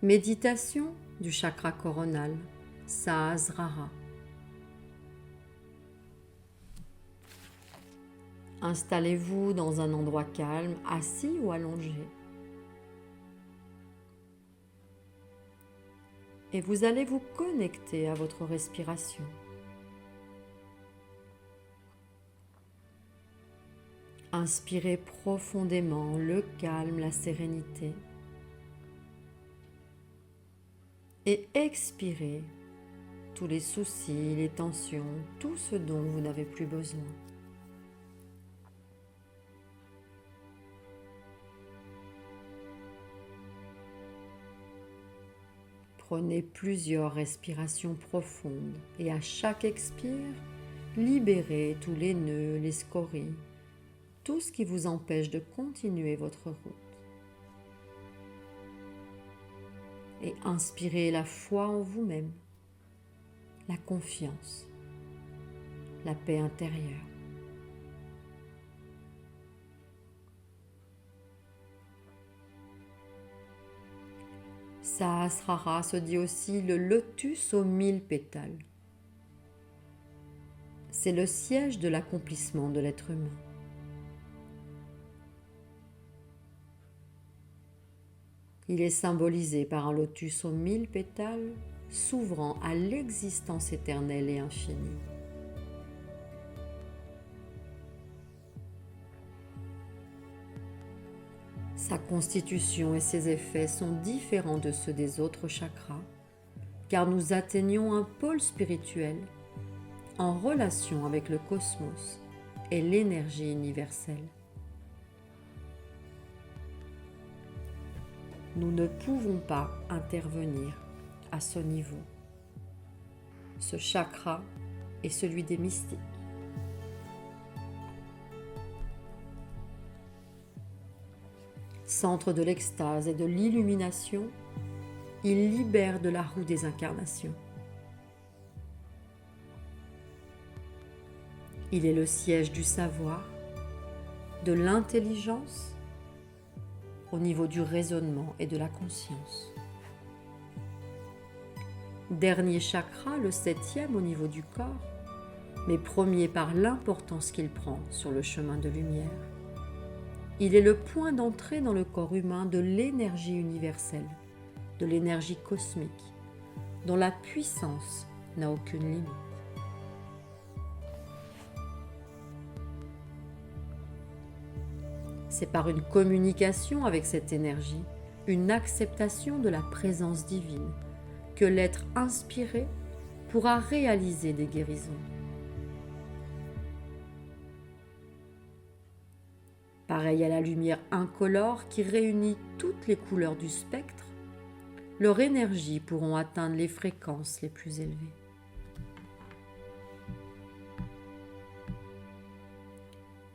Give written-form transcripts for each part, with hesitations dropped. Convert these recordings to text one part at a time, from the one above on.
Méditation du chakra coronal, Sahasrara. Installez-vous dans un endroit calme, assis ou allongé. Et vous allez vous connecter à votre respiration. Inspirez profondément le calme, la sérénité. Et expirez tous les soucis, les tensions, tout ce dont vous n'avez plus besoin. Prenez plusieurs respirations profondes et à chaque expire, libérez tous les nœuds, les scories, tout ce qui vous empêche de continuer votre route. Et inspirez la foi en vous-même, la confiance, la paix intérieure. Sahasrara se dit aussi le lotus aux 1000 pétales. C'est le siège de l'accomplissement de l'être humain. Il est symbolisé par un lotus aux 1000 pétales, s'ouvrant à l'existence éternelle et infinie. Sa constitution et ses effets sont différents de ceux des autres chakras, car nous atteignons un pôle spirituel en relation avec le cosmos et l'énergie universelle. Nous ne pouvons pas intervenir à ce niveau. Ce chakra est celui des mystiques. Centre de l'extase et de l'illumination, il libère de la roue des incarnations. Il est le siège du savoir, de l'intelligence, au niveau du raisonnement et de la conscience. Dernier chakra, le 7e au niveau du corps, mais premier par l'importance qu'il prend sur le chemin de lumière. Il est le point d'entrée dans le corps humain de l'énergie universelle, de l'énergie cosmique, dont la puissance n'a aucune limite. C'est par une communication avec cette énergie, une acceptation de la présence divine, que l'être inspiré pourra réaliser des guérisons. Pareil à la lumière incolore qui réunit toutes les couleurs du spectre, leurs énergies pourront atteindre les fréquences les plus élevées.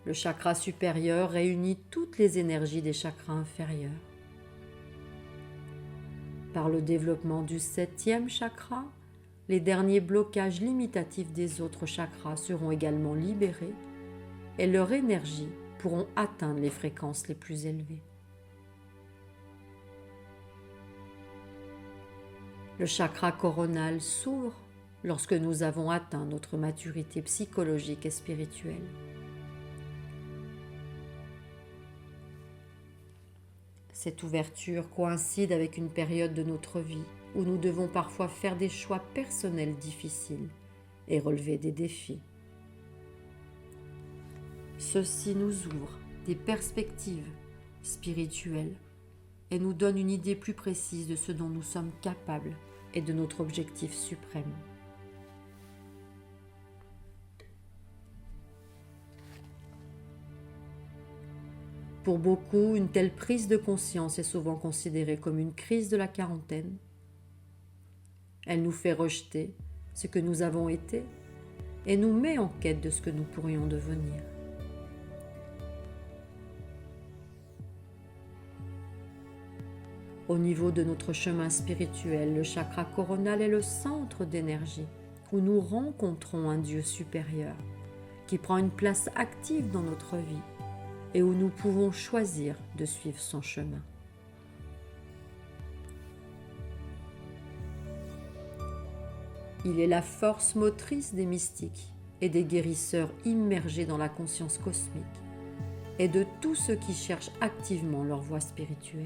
Le chakra supérieur réunit toutes les énergies des chakras inférieurs. Par le développement du 7e chakra, les derniers blocages limitatifs des autres chakras seront également libérés et leur énergie pourront atteindre les fréquences les plus élevées. Le chakra coronal s'ouvre lorsque nous avons atteint notre maturité psychologique et spirituelle. Cette ouverture coïncide avec une période de notre vie où nous devons parfois faire des choix personnels difficiles et relever des défis. Ceci nous ouvre des perspectives spirituelles et nous donne une idée plus précise de ce dont nous sommes capables et de notre objectif suprême. Pour beaucoup, une telle prise de conscience est souvent considérée comme une crise de la quarantaine. Elle nous fait rejeter ce que nous avons été et nous met en quête de ce que nous pourrions devenir. Au niveau de notre chemin spirituel, le chakra coronal est le centre d'énergie où nous rencontrons un Dieu supérieur qui prend une place active dans notre vie et où nous pouvons choisir de suivre son chemin. Il est la force motrice des mystiques et des guérisseurs immergés dans la conscience cosmique et de tous ceux qui cherchent activement leur voie spirituelle.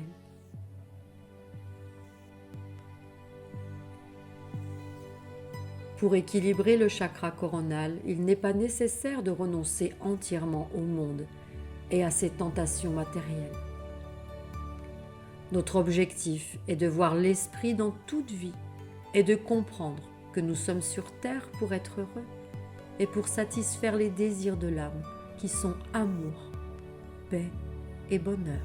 Pour équilibrer le chakra coronal, il n'est pas nécessaire de renoncer entièrement au monde et à ses tentations matérielles. Notre objectif est de voir l'esprit dans toute vie et de comprendre que nous sommes sur terre pour être heureux et pour satisfaire les désirs de l'âme qui sont amour, paix et bonheur.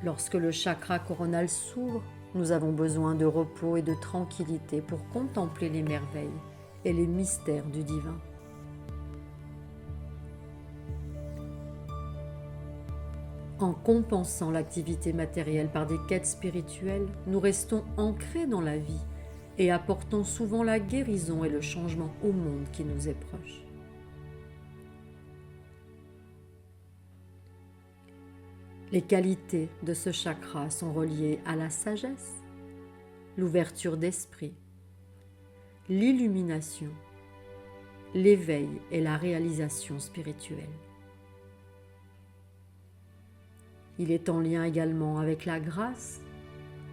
Lorsque le chakra coronal s'ouvre, nous avons besoin de repos et de tranquillité pour contempler les merveilles et les mystères du divin. En compensant l'activité matérielle par des quêtes spirituelles, nous restons ancrés dans la vie et apportons souvent la guérison et le changement au monde qui nous est proche. Les qualités de ce chakra sont reliées à la sagesse, l'ouverture d'esprit, l'illumination, l'éveil et la réalisation spirituelle. Il est en lien également avec la grâce,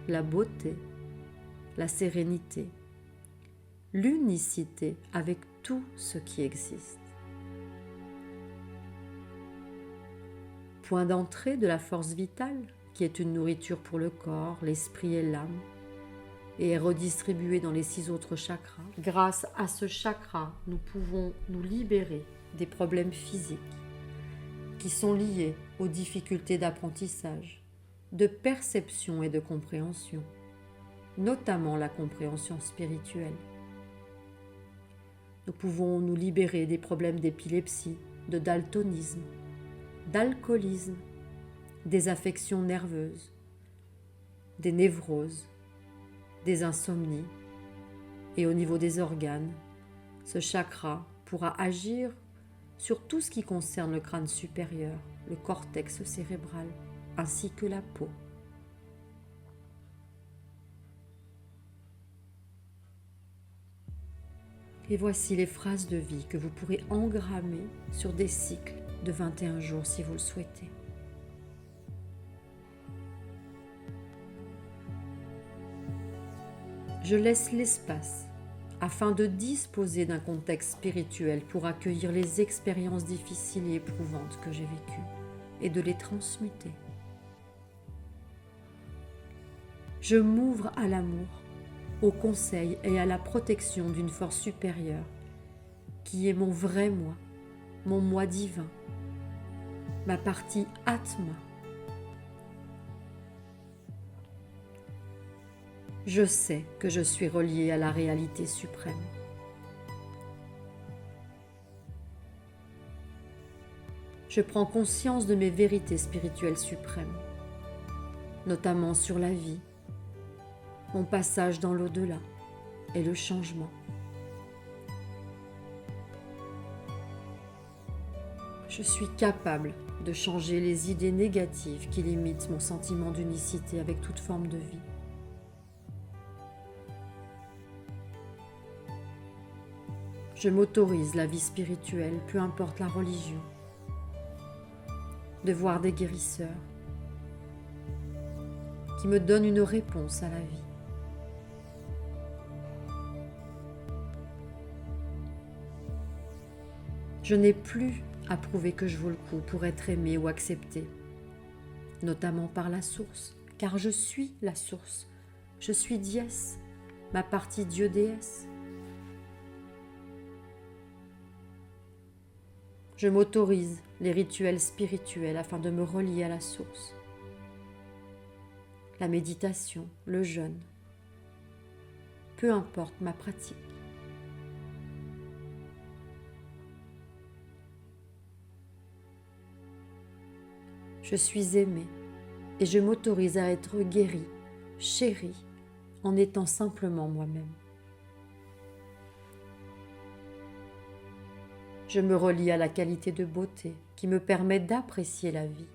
la beauté, la sérénité, l'unicité avec tout ce qui existe. Point d'entrée de la force vitale, qui est une nourriture pour le corps, l'esprit et l'âme, et est redistribuée dans les 6 autres chakras. Grâce à ce chakra, nous pouvons nous libérer des problèmes physiques qui sont liés aux difficultés d'apprentissage, de perception et de compréhension, notamment la compréhension spirituelle. Nous pouvons nous libérer des problèmes d'épilepsie, de daltonisme, d'alcoolisme, des affections nerveuses, des névroses, des insomnies, et au niveau des organes, ce chakra pourra agir sur tout ce qui concerne le crâne supérieur, le cortex cérébral, ainsi que la peau. Et voici les phrases de vie que vous pourrez engrammer sur des cycles de 21 jours si vous le souhaitez. Je laisse l'espace afin de disposer d'un contexte spirituel pour accueillir les expériences difficiles et éprouvantes que j'ai vécues et de les transmuter. Je m'ouvre à l'amour, au conseil et à la protection d'une force supérieure qui est mon vrai moi, mon moi divin, ma partie Atma. Je sais que je suis relié à la réalité suprême. Je prends conscience de mes vérités spirituelles suprêmes, notamment sur la vie, mon passage dans l'au-delà et le changement. Je suis capable de changer les idées négatives qui limitent mon sentiment d'unicité avec toute forme de vie. Je m'autorise la vie spirituelle, peu importe la religion, de voir des guérisseurs qui me donnent une réponse à la vie. Je n'ai plus à prouver que je vaux le coup pour être aimé ou accepté, notamment par la source, car je suis la source. Je suis Diès, ma partie Dieu-déesse. Je m'autorise les rituels spirituels afin de me relier à la source. La méditation, le jeûne, peu importe ma pratique. Je suis aimée et je m'autorise à être guérie, chérie, en étant simplement moi-même. Je me relie à la qualité de beauté qui me permet d'apprécier la vie.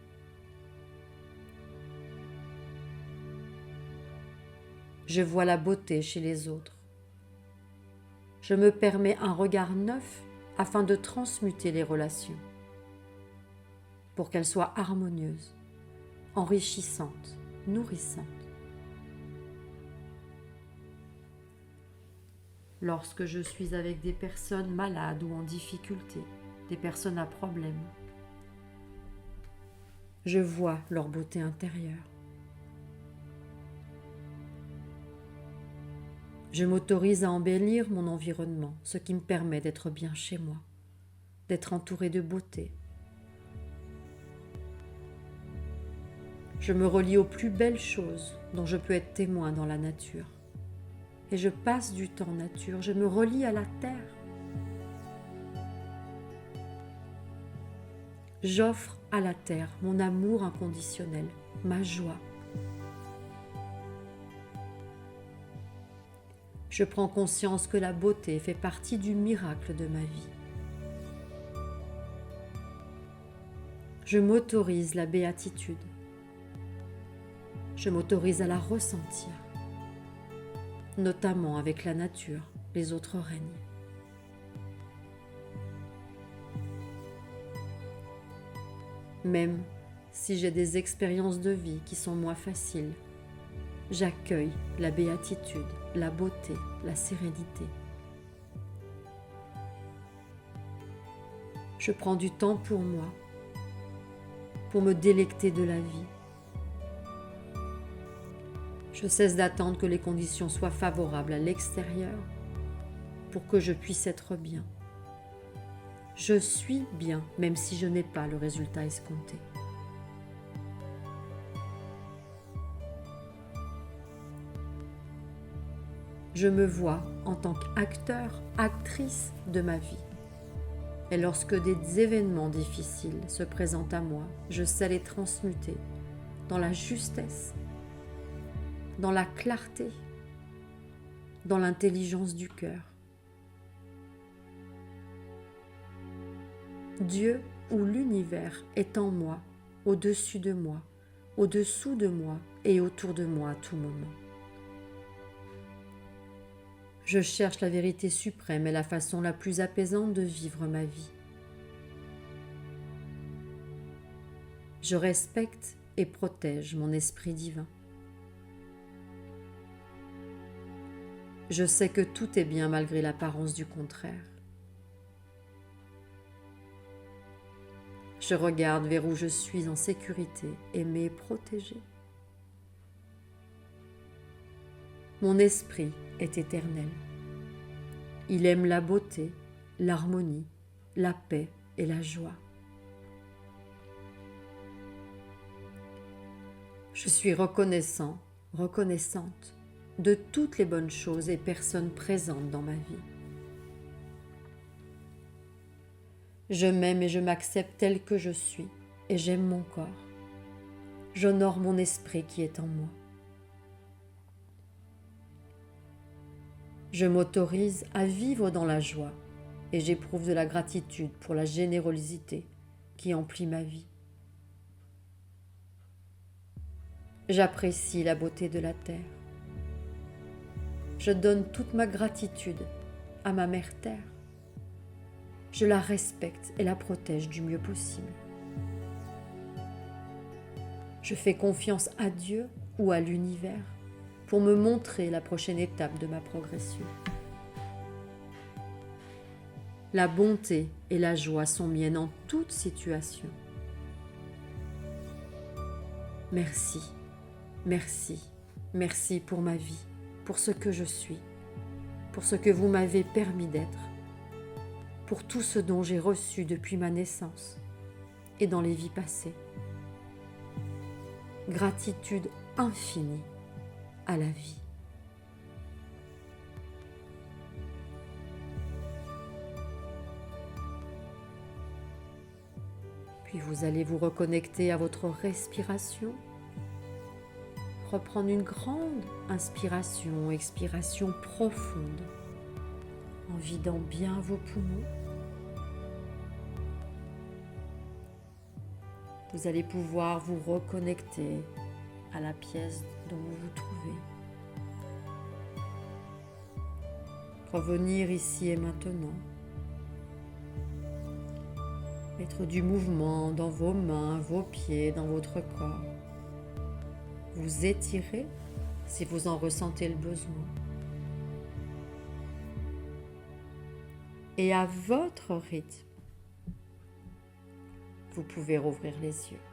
Je vois la beauté chez les autres. Je me permets un regard neuf afin de transmuter les relations pour qu'elles soient harmonieuses, enrichissantes, nourrissantes. Lorsque je suis avec des personnes malades ou en difficulté, des personnes à problème, je vois leur beauté intérieure. Je m'autorise à embellir mon environnement, ce qui me permet d'être bien chez moi, d'être entouré de beauté. Je me relie aux plus belles choses dont je peux être témoin dans la nature. Et je passe du temps en nature, je me relie à la terre. J'offre à la terre mon amour inconditionnel, ma joie. Je prends conscience que la beauté fait partie du miracle de ma vie. Je m'autorise la béatitude. Je m'autorise à la ressentir, notamment avec la nature, les autres règnes. Même si j'ai des expériences de vie qui sont moins faciles, j'accueille la béatitude, la beauté, la sérénité. Je prends du temps pour moi, pour me délecter de la vie. Je cesse d'attendre que les conditions soient favorables à l'extérieur pour que je puisse être bien. Je suis bien, même si je n'ai pas le résultat escompté. Je me vois en tant qu'acteur, actrice de ma vie. Et lorsque des événements difficiles se présentent à moi, je sais les transmuter dans la justesse, dans la clarté, dans l'intelligence du cœur. Dieu ou l'univers est en moi, au-dessus de moi, au-dessous de moi et autour de moi à tout moment. Je cherche la vérité suprême et la façon la plus apaisante de vivre ma vie. Je respecte et protège mon esprit divin. Je sais que tout est bien malgré l'apparence du contraire. Je regarde vers où je suis en sécurité, aimé et protégé. Mon esprit est éternel. Il aime la beauté, l'harmonie, la paix et la joie. Je suis reconnaissant, reconnaissante de toutes les bonnes choses et personnes présentes dans ma vie. Je m'aime et je m'accepte tel que je suis et j'aime mon corps. J'honore mon esprit qui est en moi. Je m'autorise à vivre dans la joie et j'éprouve de la gratitude pour la générosité qui emplit ma vie. J'apprécie la beauté de la terre. Je donne toute ma gratitude à ma mère terre. Je la respecte et la protège du mieux possible. Je fais confiance à Dieu ou à l'univers pour me montrer la prochaine étape de ma progression. La bonté et la joie sont miennes en toute situation. Merci, merci, merci pour ma vie, pour ce que je suis, pour ce que vous m'avez permis d'être, pour tout ce dont j'ai reçu depuis ma naissance et dans les vies passées. Gratitude infinie à la vie. Puis vous allez vous reconnecter à votre respiration, reprendre une grande inspiration, expiration profonde, en vidant bien vos poumons. Vous allez pouvoir vous reconnecter à la pièce dont vous vous trouvez. Revenir ici et maintenant. Mettre du mouvement dans vos mains, vos pieds, dans votre corps. Vous étirez si vous en ressentez le besoin. Et à votre rythme, vous pouvez rouvrir les yeux.